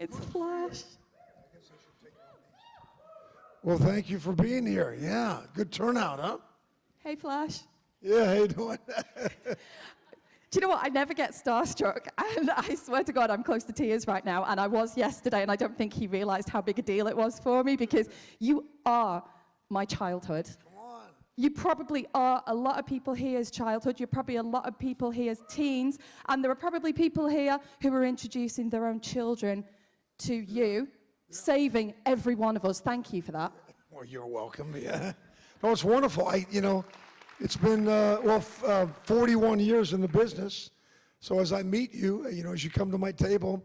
It's Flash. Well, thank you for being here. Yeah, good turnout, huh? Hey, Flash. Yeah, how you doing? Do you know what? I never get starstruck, and I swear to God, I'm close to tears right now, and I was yesterday, and I don't think he realized how big a deal it was for me, because you are my childhood. Come on. You probably are a lot of people here's childhood. You're probably a lot of people here's teens, and there are probably people here who are introducing their own children to you, saving every one of us. Thank you for that. Well, you're welcome. Yeah. No, it's wonderful. It's been 41 years in the business. So as I meet you, as you come to my table,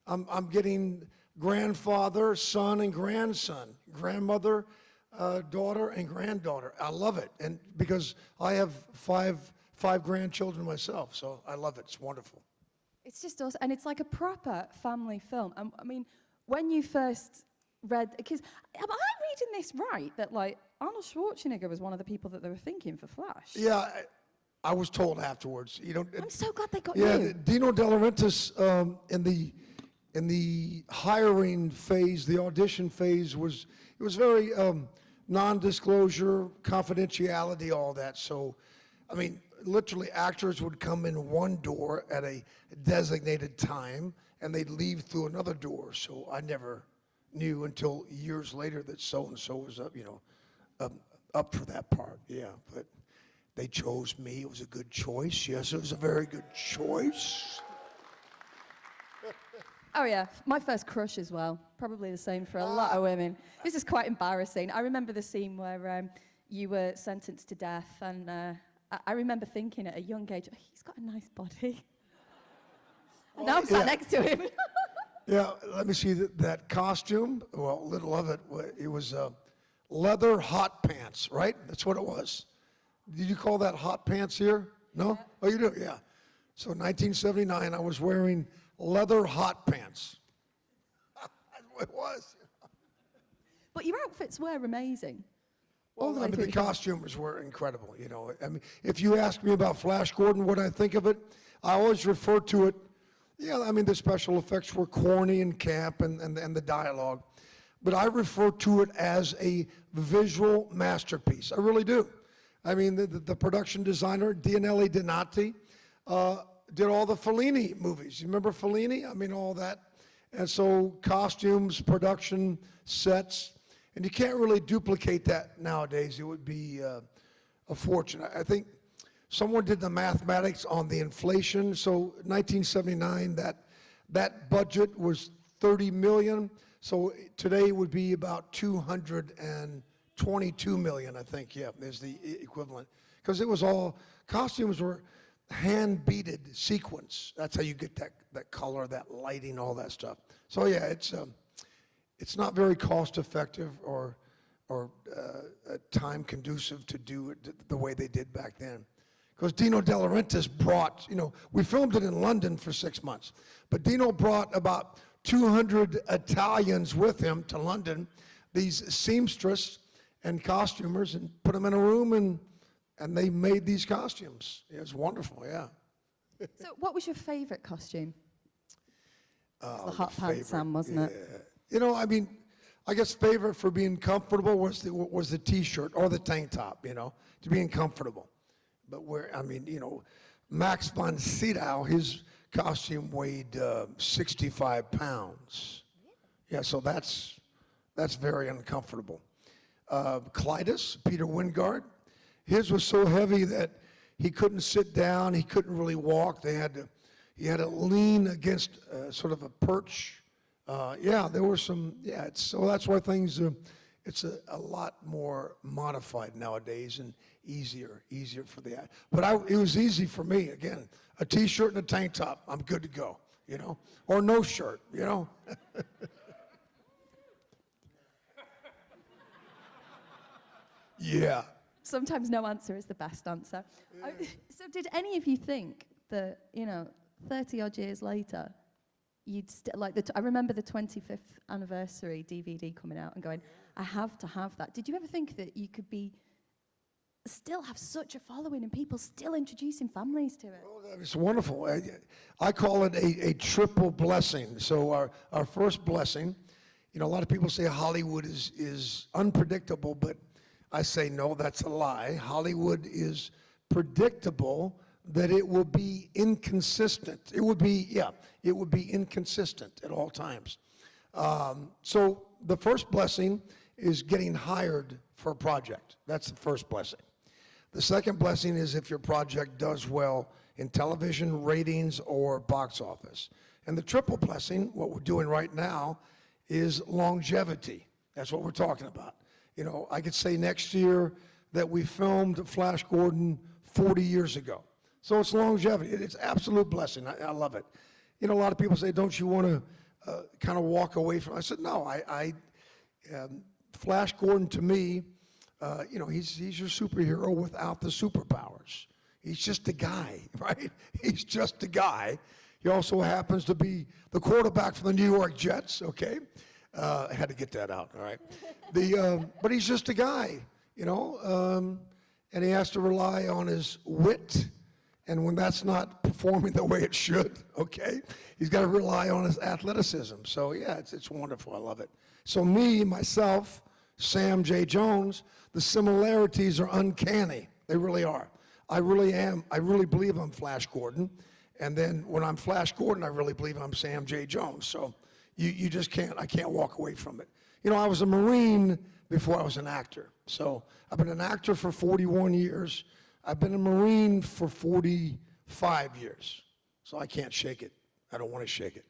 I'm getting grandfather, son, and grandson, grandmother, daughter, and granddaughter. I love it, and because I have five grandchildren myself, so I love it. It's wonderful. It's just awesome, and it's like a proper family film. I mean, when you first read, because am I reading this right, that like Arnold Schwarzenegger was one of the people that they were thinking for Flash? Yeah, I was told afterwards. I'm so glad they got yeah, you. Dino De Laurentiis in the hiring phase, the audition phase was very non-disclosure, confidentiality, all that. So, I mean, literally actors would come in one door at a designated time, and they'd leave through another door. So I never knew until years later that so-and-so was up for that part. Yeah, but they chose me. It was a good choice. Yes, it was a very good choice. Oh yeah, my first crush as well. Probably the same for a lot of women. This is quite embarrassing. I remember the scene where you were sentenced to death, and I remember thinking at a young age, oh, he's got a nice body. And now I'm sat next to him. Yeah, let me see that costume. Well, little of it, it was leather hot pants, right? That's what it was. Did you call that hot pants here? No? Yeah. Oh, you do? Yeah. So 1979, I was wearing leather hot pants. That's what it was. But your outfits were amazing. Well, I mean, the costumes were incredible, I mean, if you ask me about Flash Gordon, what I think of it, I always refer to it, I mean, the special effects were corny and camp and the dialogue, but I refer to it as a visual masterpiece. I really do. I mean, the production designer, Daniele Donati, did all the Fellini movies. You remember Fellini? I mean, all that. And so costumes, production, sets, and you can't really duplicate that nowadays. It would be a fortune. I think someone did the mathematics on the inflation. So 1979, that budget was $30 million. So today would be about $222 million, I think, yeah, is the equivalent. Because it was all, costumes were hand-beaded sequence. That's how you get that color, that lighting, all that stuff. So yeah, it's not very cost-effective or time conducive to do it the way they did back then. Because Dino De Laurentiis brought, we filmed it in London for 6 months, but Dino brought about 200 Italians with him to London, these seamstress and costumers, and put them in a room, and they made these costumes. It was wonderful, yeah. So what was your favorite costume? It was the hot favorite, pants, Sam, wasn't it? I mean, I guess favorite for being comfortable was the T-shirt or the tank top, to being comfortable. But Max von Sydow, his costume weighed 65 pounds. Yeah, so that's very uncomfortable. Clytus, Peter Wingard, his was so heavy that he couldn't sit down, he couldn't really walk. He had to lean against sort of a perch. There were some, so that's why things, it's a lot more modified nowadays and easier for the, but it was easy for me, again, a T-shirt and a tank top, I'm good to go, or no shirt, Yeah. Sometimes no answer is the best answer. Yeah. So did any of you think that, 30 odd years later, you'd I remember the 25th anniversary DVD coming out and going, I have to have that. Did you ever think that you could be still have such a following and people still introducing families to it. Well, it's wonderful. I call it a triple blessing. So our first blessing, you know, a lot of people say Hollywood is unpredictable, but I say no, that's a lie. Hollywood is predictable, that it will be inconsistent. It would be inconsistent at all times. So the first blessing is getting hired for a project. That's the first blessing. The second blessing is if your project does well in television, ratings, or box office. And the triple blessing, what we're doing right now, is longevity. That's what we're talking about. You know, I could say next year that we filmed Flash Gordon 40 years ago. So it's longevity. It's absolute blessing. I love it. You know, a lot of people say, don't you want to kind of walk away from it? I said, no, Flash Gordon to me, you know, he's your superhero without the superpowers. He's just a guy, right? He's just a guy. He also happens to be the quarterback for the New York Jets, okay? I had to get that out, all right? But he's just a guy, you know, and he has to rely on his wit, and when that's not performing the way it should, okay, he's got to rely on his athleticism. So, yeah, it's wonderful. I love it. So me, myself, Sam J. Jones, the similarities are uncanny. They really are. I really am. I really believe I'm Flash Gordon. And then when I'm Flash Gordon, I really believe I'm Sam J. Jones. So you just can't, I can't walk away from it. You know, I was a Marine before I was an actor. So I've been an actor for 41 years. I've been a Marine for 45 years. So I can't shake it. I don't want to shake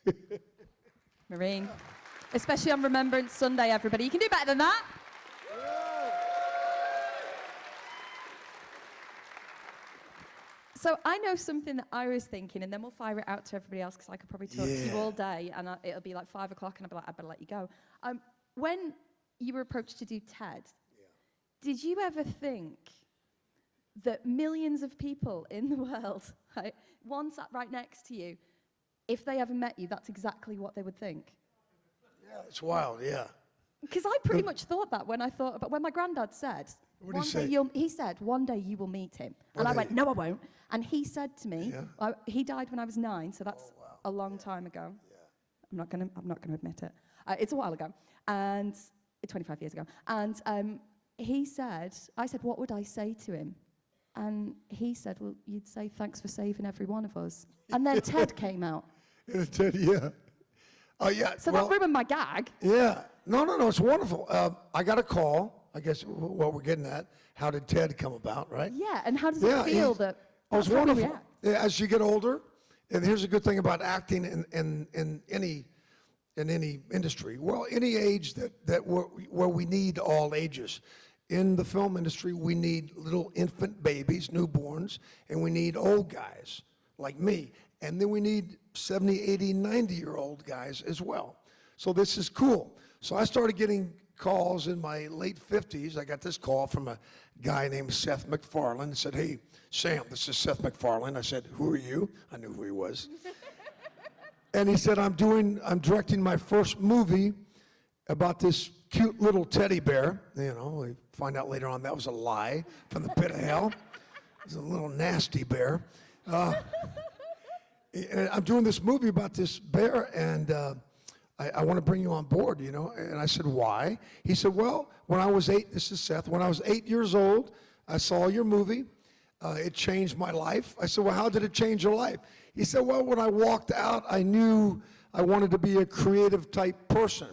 it. Marine. Especially on Remembrance Sunday, everybody. You can do better than that. So I know something that I was thinking, and then we'll fire it out to everybody else, because I could probably talk to you all day, and it'll be like 5 o'clock, and I'll be like, I better let you go. When you were approached to do TED, did you ever think that millions of people in the world, right, one sat right next to you, if they ever met you, that's exactly what they would think? Yeah, it's wild, yeah. Because I pretty much thought that when my granddad said, What did he say? He said, one day you will meet him. And I went, no, I won't. And he said to me, he died when I was 9, so that's a long time ago. Yeah. I'm not gonna admit it. It's a while ago, and 25 years ago. And he said, I said, what would I say to him? And he said, well, you'd say, thanks for saving every one of us. And then TED came out. TED, yeah. Oh, yeah. So that ruined my gag. Yeah. No, it's wonderful. I got a call, I guess what we're getting at. How did TED come about, right? Yeah, and how does it feel that it's wonderful. As you get older, and here's a good thing about acting in any industry. Well, any age where we need all ages. In the film industry, we need little infant babies, newborns, and we need old guys like me. And then we need 70, 80, 90-year-old guys as well. So this is cool. So I started getting calls in my late 50s. I got this call from a guy named Seth MacFarlane. He said, hey, Sam, this is Seth MacFarlane. I said, who are you? I knew who he was. And he said, I'm directing my first movie about this cute little teddy bear. You know, we find out later on that was a lie from the pit of hell. It was a little nasty bear. And I'm doing this movie about this bear, and I want to bring you on board, you know. And I said, why? He said, well, when I was 8, this is Seth, when I was 8 years old, I saw your movie. It changed my life. I said, well, how did it change your life? He said, well, when I walked out, I knew I wanted to be a creative type person.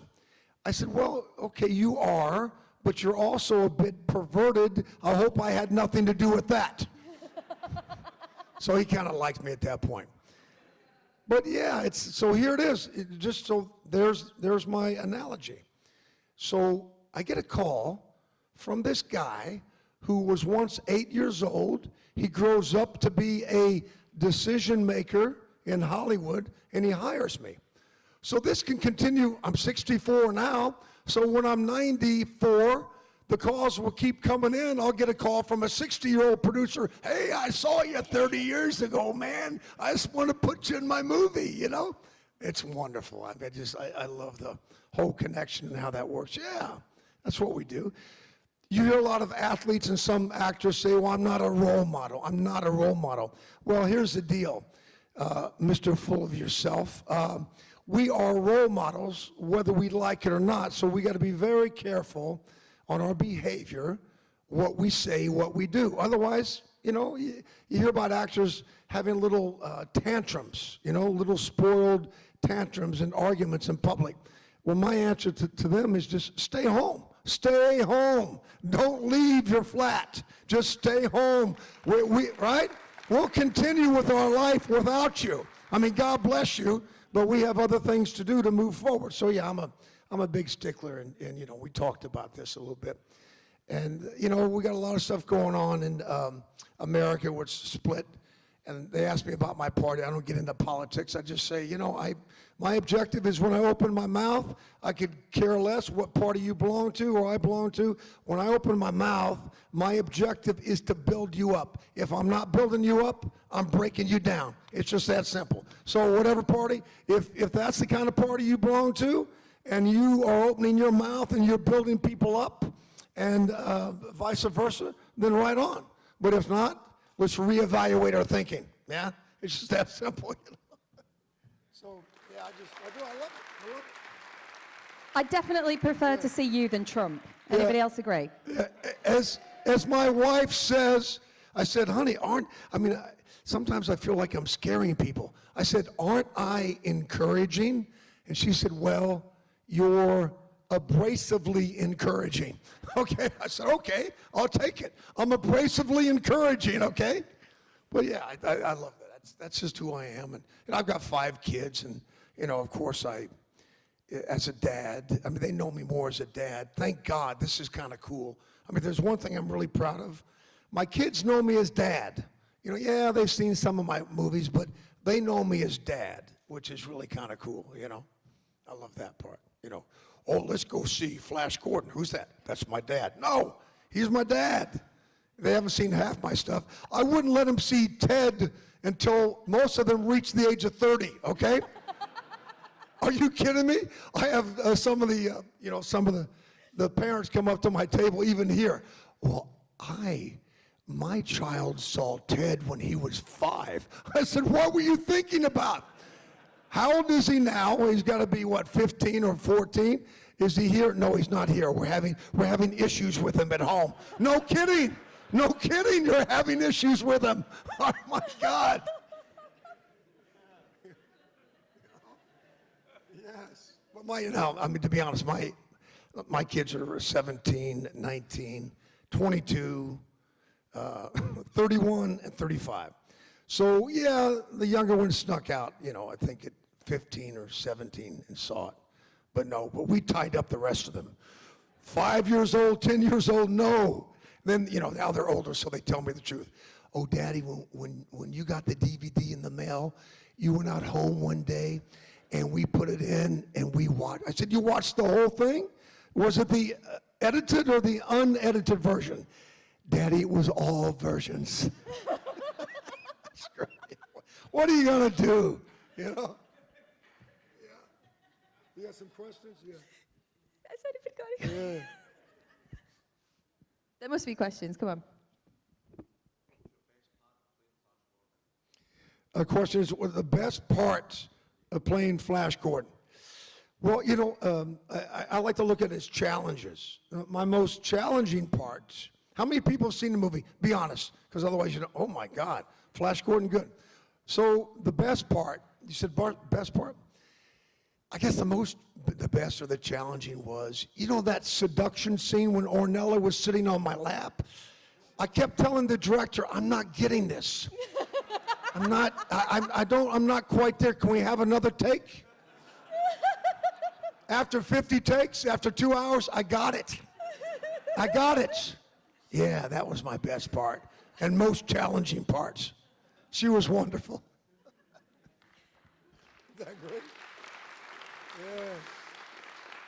I said, well, okay, you are, but you're also a bit perverted. I hope I had nothing to do with that. So he kind of liked me at that point. But yeah, so here it is. There's my analogy. So I get a call from this guy who was once 8 years old. He grows up to be a decision maker in Hollywood, and he hires me. So this can continue. I'm 64 now, so when I'm 94, the calls will keep coming in. I'll get a call from a 60-year-old producer. Hey, I saw you 30 years ago, man. I just want to put you in my movie, you know? It's wonderful. I love the whole connection and how that works. Yeah, that's what we do. You hear a lot of athletes and some actors say, well, I'm not a role model. I'm not a role model. Well, here's the deal, Mr. Full of Yourself. We are role models, whether we like it or not, so we got to be very careful on our behavior, what we say, what we do. Otherwise, you hear about actors having little tantrums, little spoiled tantrums and arguments in public. Well, my answer to them is just stay home. Stay home. Don't leave your flat. Just stay home. Right? We'll continue with our life without you. I mean, God bless you, but we have other things to do to move forward. So yeah, I'm a big stickler, and we talked about this a little bit. And we got a lot of stuff going on in America, which split. And they ask me about my party. I don't get into politics. I just say, my objective is when I open my mouth, I could care less what party you belong to or I belong to. When I open my mouth, my objective is to build you up. If I'm not building you up, I'm breaking you down. It's just that simple. So whatever party, if that's the kind of party you belong to, and you are opening your mouth and you're building people up, and vice versa, then right on. But if not, let's reevaluate our thinking. Yeah, it's just that simple. So yeah, I love it. I definitely prefer to see you than Trump. Anybody else agree? As my wife says, I said, honey, sometimes I feel like I'm scaring people. I said, aren't I encouraging? And she said, well, you're abrasively encouraging. Okay, I said, okay, I'll take it. I'm abrasively encouraging, okay? But yeah, I love that. That's just who I am. And I've got 5 kids, and of course as a dad, they know me more as a dad. Thank God, this is kind of cool. There's one thing I'm really proud of. My kids know me as dad. Yeah, they've seen some of my movies, but they know me as dad, which is really kind of cool, I love that part, Oh, let's go see Flash Gordon. Who's that? That's my dad. No, he's my dad. They haven't seen half my stuff. I wouldn't let them see Ted until most of them reach the age of 30, okay? Are you kidding me? I have some of the parents come up to my table, even here. Well, my child saw Ted when he was 5. I said, what were you thinking about? How old is he now? Well, he's got to be, 15 or 14? Is he here? No, he's not here. We're having issues with him at home. No kidding. No kidding. You're having issues with him. Oh, my God. Yes. But to be honest, my kids are 17, 19, 22, 31, and 35. So, yeah, the younger one snuck out, I think at 15 or 17 and saw it. But we tied up the rest of them. 5 years old, 10 years old, no. Then, now they're older, so they tell me the truth. Oh, Daddy, when you got the DVD in the mail, you went out home one day, and we put it in, and we watched. I said, you watched the whole thing? Was it the edited or the unedited version? Daddy, it was all versions. What are you going to do? Yeah. You got some questions? Yeah. Has anybody got any? Yeah. There must be questions. Come on. A question is, what are the best parts of playing Flash Gordon? Well, I like to look at it as challenges. My most challenging parts. How many people have seen the movie? Be honest, because otherwise oh my God, Flash Gordon, good. So the best part, you said best part? I guess the best or the challenging was, that seduction scene when Ornella was sitting on my lap? I kept telling the director, I'm not getting this. I'm not quite there. Can we have another take? After 50 takes, after 2 hours, I got it. Yeah, that was my best part and most challenging parts. She was wonderful. Isn't that great? Yeah.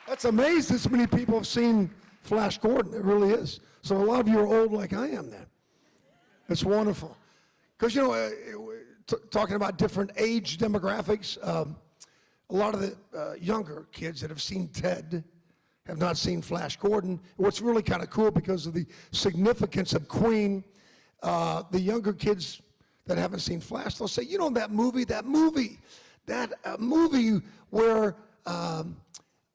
That's amazing so many people have seen Flash Gordon. It really is. So a lot of you are old like I am then. It's wonderful. Because, talking about different age demographics, a lot of the younger kids that have seen Ted have not seen Flash Gordon. What's really kind of cool because of the significance of Queen, the younger kids that haven't seen Flash, they'll say, you know that movie where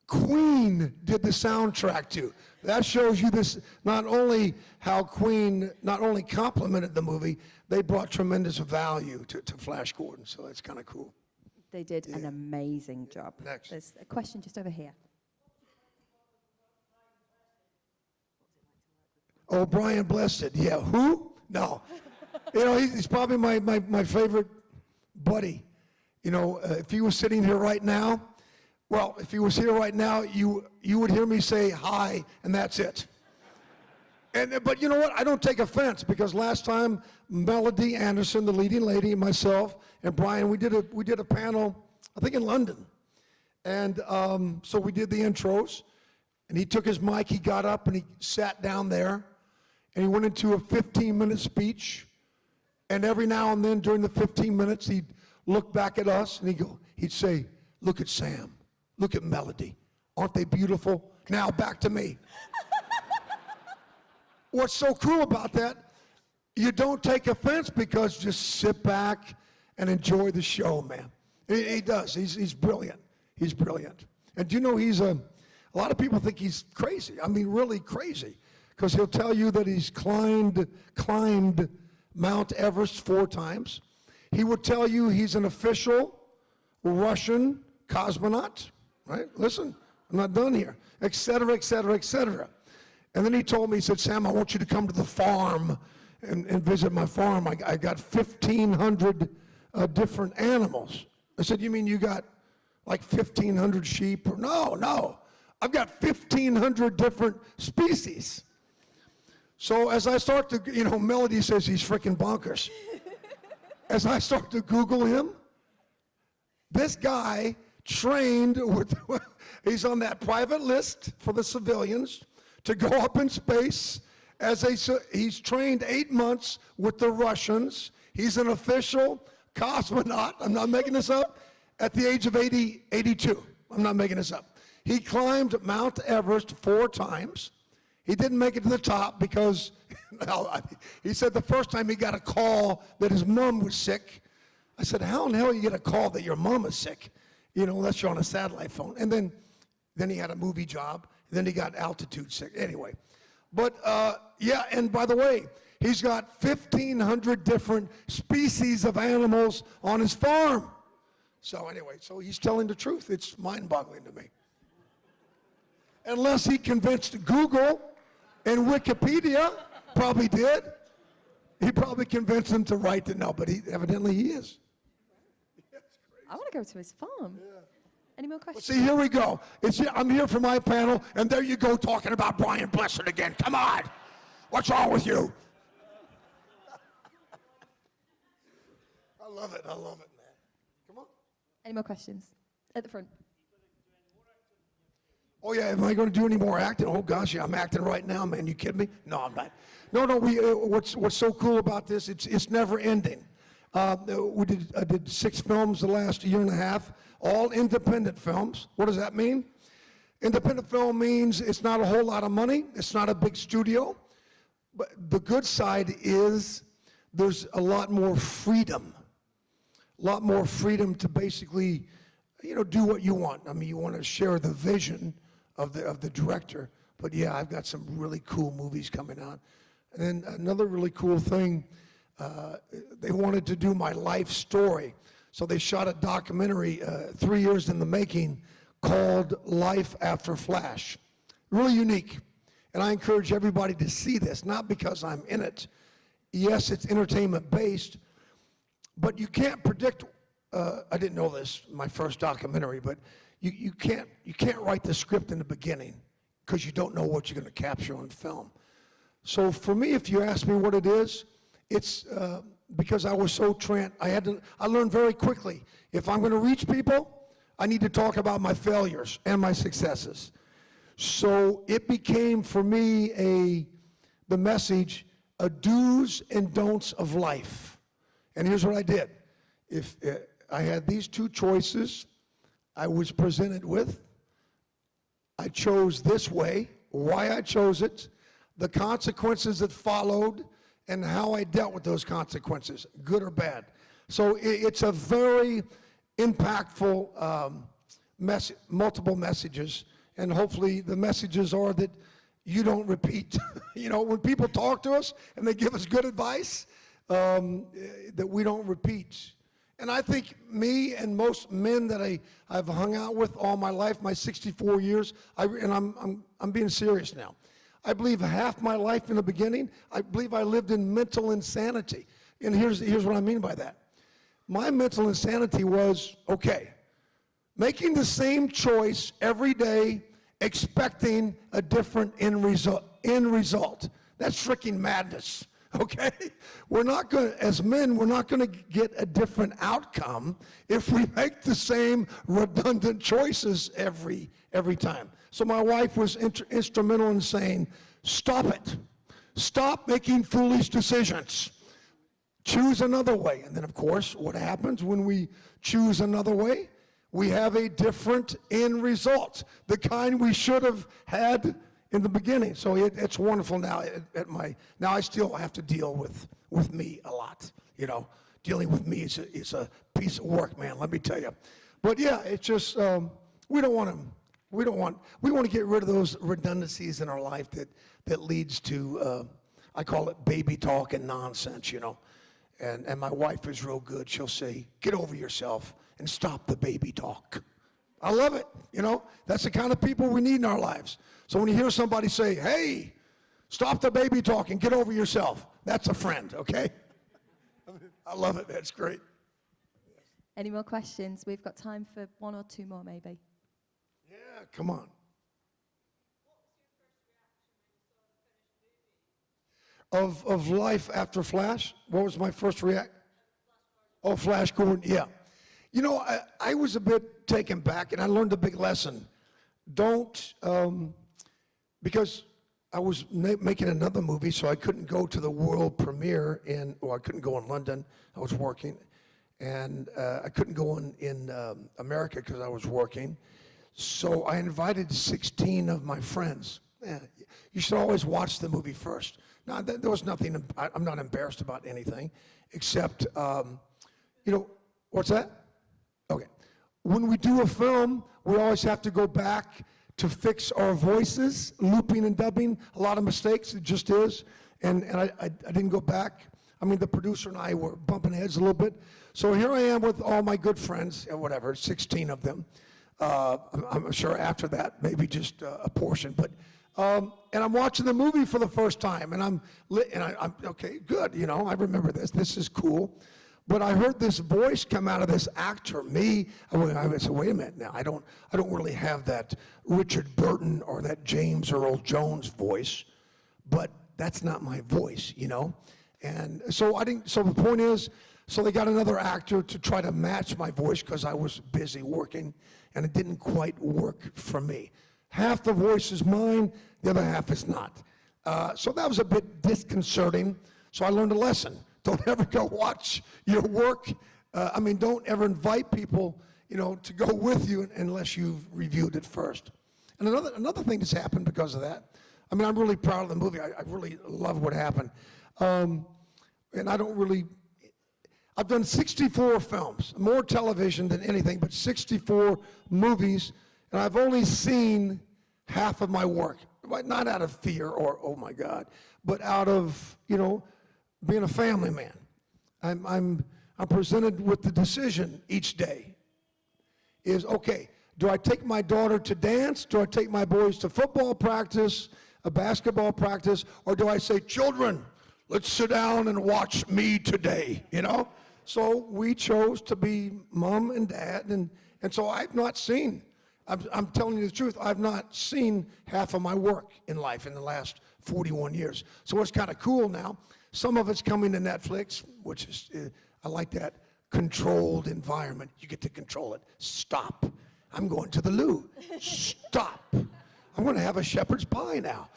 Queen did the soundtrack to. That shows you this, not only how Queen not only complimented the movie, they brought tremendous value to Flash Gordon, so that's kind of cool. They did an amazing job. Next. There's a question just over here. Oh, Brian Blessed, yeah, who? No. You know, he's probably my favorite buddy. You know, if he was sitting here right now, well, if he was here right now, you would hear me say hi, and that's it. But you know what? I don't take offense because last time Melody Anderson, the leading lady, and myself and Brian, we did a panel, I think in London, and so we did the intros, and he took his mic, he got up, and he sat down there, and he went into a 15-minute speech, and every now and then during the 15 minutes, he'd look back at us, and he'd say, "Look at Sam, look at Melody, aren't they beautiful? Now back to me." What's so cool about that, you don't take offense because just sit back and enjoy the show, man. He does. He's brilliant. He's brilliant. And do you know a lot of people think he's crazy. I mean, really crazy. Because he'll tell you that he's climbed Mount Everest 4 times. He would tell you he's an official Russian cosmonaut, right? Listen, I'm not done here, et cetera, et cetera, et cetera. And then he told me, he said, "Sam, I want you to come to the farm and visit my farm. I got 1,500 different animals." I said, "You mean you got like 1,500 sheep?" Or, No, I've got 1,500 different species. So as I start to, Melody says he's freaking bonkers. As I start to Google him, this guy trained he's on that private list for the civilians to go up in space. He's trained 8 months with the Russians. He's an official cosmonaut. I'm not making this up. At the age of 82. I'm not making this up. He climbed Mount Everest 4 times. He didn't make it to the top because he said the first time he got a call that his mom was sick. I said, "How in the hell you get a call that your mom is sick? Unless you're on a satellite phone." And then he had a movie job. Then he got altitude sick. Anyway, but yeah, and by the way, he's got 1,500 different species of animals on his farm. So anyway, so he's telling the truth. It's mind-boggling to me. Unless he convinced Google and Wikipedia, probably did. He probably convinced them to write it. No, but evidently he is. I want to go to his farm. Yeah. Any more questions? See, here we go. I'm here for my panel, and there you go talking about Brian Blessed again. Come on. What's wrong with you? I love it, man. Come on. Any more questions? At the front. Oh, yeah, am I going to do any more acting? Oh, gosh, yeah, I'm acting right now, man. You kidding me? No, I'm not. No, what's so cool about this, it's never ending. I did 6 films the last year and a half, all independent films. What does that mean? Independent film means it's not a whole lot of money. It's not a big studio. But the good side is there's a lot more freedom. A lot more freedom to basically, do what you want. I mean, you want to share the vision of the director. But yeah, I've got some really cool movies coming out. And then another really cool thing, they wanted to do my life story. So they shot a documentary 3 years in the making called Life After Flash. Really unique. And I encourage everybody to see this, not because I'm in it. Yes, it's entertainment based, but you can't predict, I didn't know this, my first documentary, but you can't write the script in the beginning because you don't know what you're going to capture on film. So for me, if you ask me what it is, it's because I was so I learned very quickly, if I'm going to reach people, I need to talk about my failures and my successes. So it became for me the message, a do's and don'ts of life. And here's what I did. If I had these 2 choices I was presented with, I chose this way, why I chose it, the consequences that followed, and how I dealt with those consequences, good or bad. So it's a very impactful multiple messages, and hopefully the messages are that you don't repeat. You know, when people talk to us and they give us good advice, that we don't repeat. And I think me and most men that I've hung out with all my life, my 64 years, I'm being serious now. I believe half my life in the beginning, I believe I lived in mental insanity. And here's what I mean by that. My mental insanity was, okay, making the same choice every day, expecting a different end result. That's freaking madness, okay? We're not going to, as men, we're not going to get a different outcome if we make the same redundant choices every time. So my wife was instrumental in saying, stop it. Stop making foolish decisions. Choose another way. And then, of course, what happens when we choose another way? We have a different end result, the kind we should have had in the beginning. So it's wonderful now. Now I still have to deal with me a lot. You know, dealing with me is a piece of work, man. Let me tell you. But yeah, it's just we want to get rid of those redundancies in our life that leads to I call it baby talk and nonsense. You know, and my wife is real good. She'll say, "Get over yourself and stop the baby talk." I love it. You know, that's the kind of people we need in our lives. So when you hear somebody say, "Hey, stop the baby talk and get over yourself," that's a friend, okay? I love it. That's great. Any more questions? We've got time for one or two more, maybe. Yeah, come on. Of life after Flash? What was my first reaction? Oh, Flash Gordon, yeah. You know, I was a bit taken back, and I learned a big lesson. Don't, because I was making another movie, so I couldn't go to the world premiere I couldn't go in London. I was working. And I couldn't go in America because I was working. So I invited 16 of my friends. Yeah, you should always watch the movie first. Now, there was nothing, I'm not embarrassed about anything, except, you know, what's that? Okay. When we do a film, we always have to go back to fix our voices, looping and dubbing, a lot of mistakes, it just is. And I didn't go back. I mean, the producer and I were bumping heads a little bit. So here I am with all my good friends, whatever, 16 of them. I'm sure after that, maybe just a portion. But and I'm watching the movie for the first time, and I'm okay, good. You know, I remember this. This is cool. But I heard this voice come out of this actor. I said, wait a minute now. I don't really have that Richard Burton or that James Earl Jones voice, but that's not my voice, you know. And so so the point is, so they got another actor to try to match my voice because I was busy working, and it didn't quite work for me. Half the voice is mine, the other half is not. So that was a bit disconcerting. So I learned a lesson. Don't ever go watch your work. Don't ever invite people, you know, to go with you unless you've reviewed it first. And another thing that's happened because of that, I'm really proud of the movie. I really love what happened. And I've done 64 films, more television than anything, but 64 movies, and I've only seen half of my work. Not out of fear or, oh my God, but out of, you know, being a family man. I'm presented with the decision each day is, okay, do I take my daughter to dance? Do I take my boys to football practice, a basketball practice, or do I say, children, let's sit down and watch me today, you know? So we chose to be mom and dad, and so I've not seen, I'm telling you the truth, I've not seen half of my work in life in the last 41 years. So it's kind of cool now. Some of it's coming to Netflix, which is, I like that controlled environment. You get to control it. Stop. I'm going to the loo. Stop. I'm going to have a shepherd's pie now.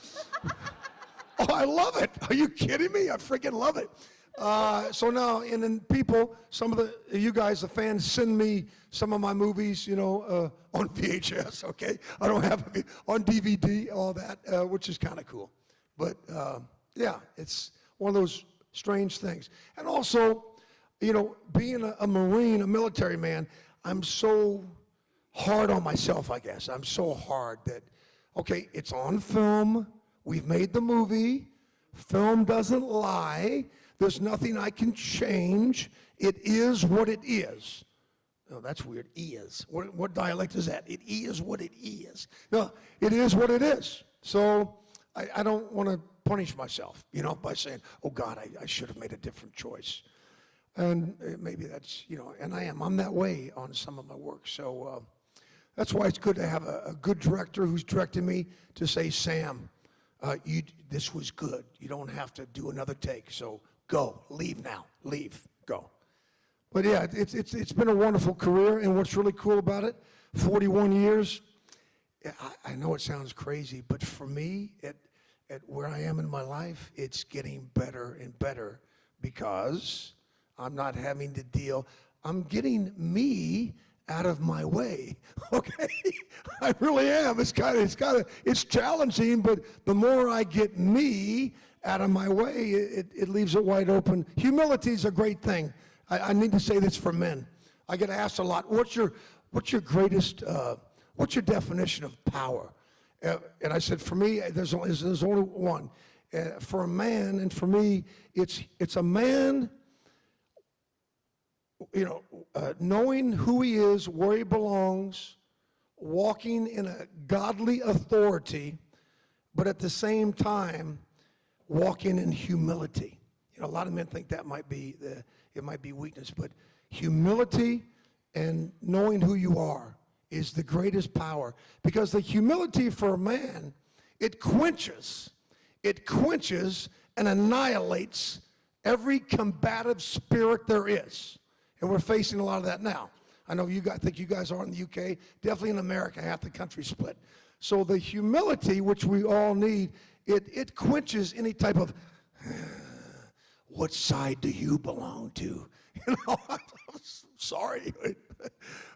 Oh, I love it. Are you kidding me? I freaking love it. So now, and then people, some of you guys, the fans, send me some of my movies, on VHS, okay? I don't have it on DVD, all that, which is kind of cool. But yeah, it's one of those strange things. And also, being a Marine, a military man, I'm so hard on myself, I guess. I'm so hard that, okay, it's on film. We've made the movie. Film doesn't lie. There's nothing I can change. It is what it is. Oh, that's weird. Is. What dialect is that? It is what it is. No, it is what it is. So I don't want to punish myself, by saying, oh, God, I should have made a different choice. And maybe that's, and I'm that way on some of my work. So that's why it's good to have a good director who's directing me to say, Sam, this was good. You don't have to do another take. So go, leave now, leave, go. But yeah, it's been a wonderful career, and what's really cool about it, 41 years, I know it sounds crazy, but for me, at where I am in my life, it's getting better and better because I'm not having to deal, I'm getting me out of my way, okay? I really am. It's challenging, but the more I get me out of my way, it leaves it wide open. Humility is a great thing. I need to say this for men. I get asked a lot, what's your greatest, what's your definition of power? And I said, for me, there's only one. For a man, and for me, it's a man, knowing who he is, where he belongs, walking in a godly authority, but at the same time, walking in humility. A lot of men think that might be weakness, but humility and knowing who you are is the greatest power, because the humility for a man, it quenches and annihilates every combative spirit there is. And we're facing a lot of that now. I know I think you guys are in the UK, definitely in America, half the country split. So the humility, which we all need, it quenches any type of, what side do you belong to? I'm sorry.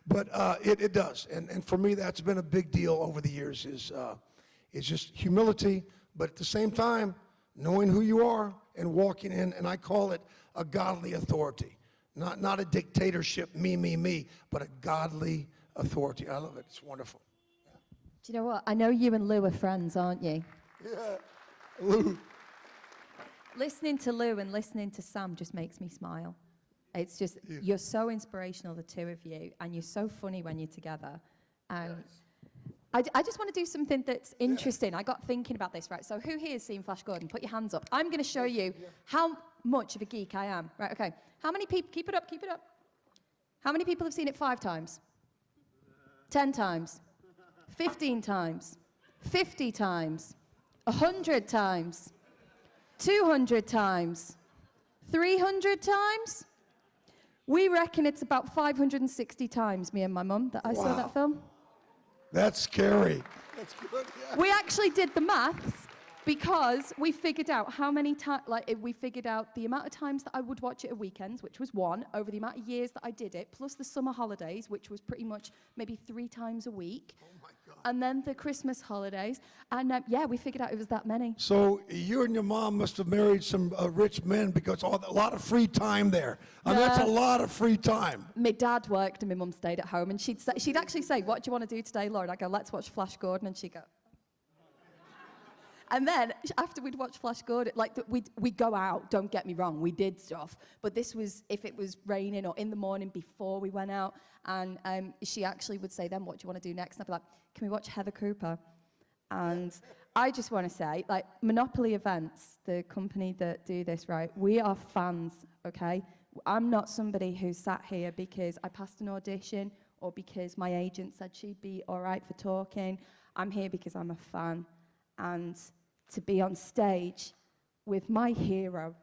But it does. And for me, that's been a big deal over the years, is just humility, but at the same time, knowing who you are and walking in, and I call it a godly authority. Not a dictatorship, me, but a godly authority. I love it. It's wonderful. Do you know what? I know you and Lou are friends, aren't you? Yeah, Lou. Listening to Lou and listening to Sam just makes me smile. It's just, you're so inspirational, the two of you, and you're so funny when you're together. Yes. I just want to do something that's interesting. I got thinking about this, right? So who here has seen Flash Gordon? Put your hands up. I'm going to show you how much of a geek I am. Right, okay. How many people, keep it up. How many people have seen it 5 times? 10 times? 15 times? 50 times? 100 times? 200 times? 300 times? We reckon it's about 560 times, me and my mum, that I saw that film. That's scary. That's good, yeah. We actually did the maths because we figured out how many times, we figured out the amount of times that I would watch it at weekends, which was 1, over the amount of years that I did it, plus the summer holidays, which was pretty much maybe 3 times a week. Oh my God. And then the Christmas holidays. And we figured out it was that many. So you and your mom must have married some rich men, because a lot of free time there. I mean, that's a lot of free time. My dad worked and my mum stayed at home. And she'd actually say, what do you want to do today, Lauren? I go, let's watch Flash Gordon. And she'd go. And then after we'd watch Flash Gordon, we'd go out, don't get me wrong, we did stuff. But this was if it was raining or in the morning before we went out. And she actually would say, then what do you want to do next? And I'd be like, can we watch Heather Cooper? And I just want to say, Monopoly Events, the company that do this, right, we are fans, okay? I'm not somebody who sat here because I passed an audition or because my agent said she'd be all right for talking. I'm here because I'm a fan. And to be on stage with my hero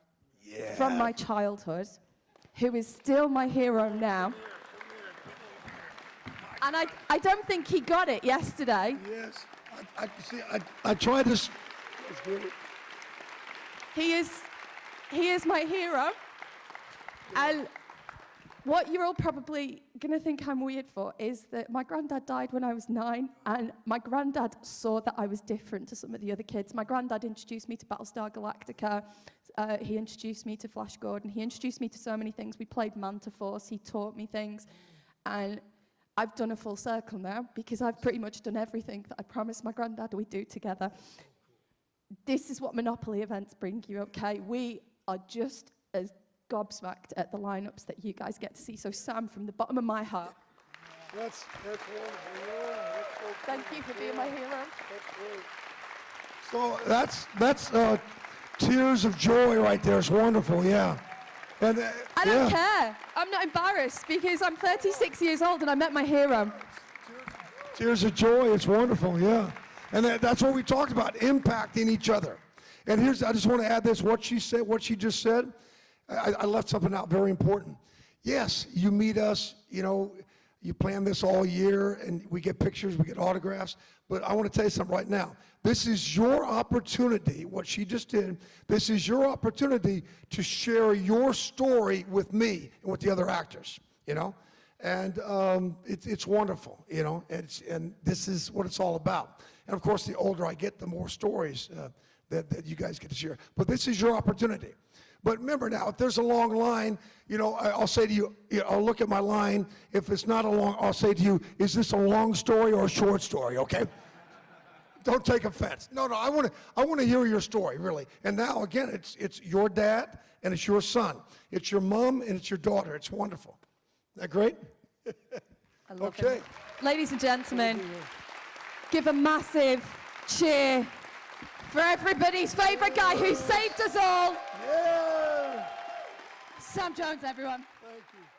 from my childhood, who is still my hero now. And I don't think he got it yesterday. Yes, I tried to. He is my hero. And what you're all probably going to think I'm weird for is that my granddad died when I was 9, and my granddad saw that I was different to some of the other kids. My granddad introduced me to Battlestar Galactica. He introduced me to Flash Gordon. He introduced me to so many things. We played Manta Force. He taught me things. And I've done a full circle now because I've pretty much done everything that I promised my granddad we'd do together. This is what Monopoly events bring you, okay? We are just as gobsmacked at the lineups that you guys get to see. So Sam, from the bottom of my heart, That's wonderful. Yeah, that's so thank you for being my hero. So that's tears of joy right there. It's wonderful, yeah. And I don't care. I'm not embarrassed because I'm 36 years old and I met my hero. Tears of joy. It's wonderful, yeah. And that's what we talked about, impacting each other. And I just want to add this, what she just said. I left something out very important. Yes, you meet us, you plan this all year, and we get pictures, we get autographs, but I want to tell you something right now. This is your opportunity, what she just did, this is your opportunity to share your story with me and with the other actors, And it's wonderful, and this is what it's all about. And of course, the older I get, the more stories that you guys get to share. But this is your opportunity. But remember now, if there's a long line, I'll say to you, I'll look at my line. If it's not a long, I'll say to you, is this a long story or a short story, okay? Don't take offense. No, I want to hear your story, really. And now, again, it's your dad and it's your son. It's your mom and it's your daughter. It's wonderful. Isn't that great? I love Okay. it. Ladies and gentlemen, give a massive cheer for everybody's favorite guy who saved us all. Yeah. Sam Jones, everyone. Thank you.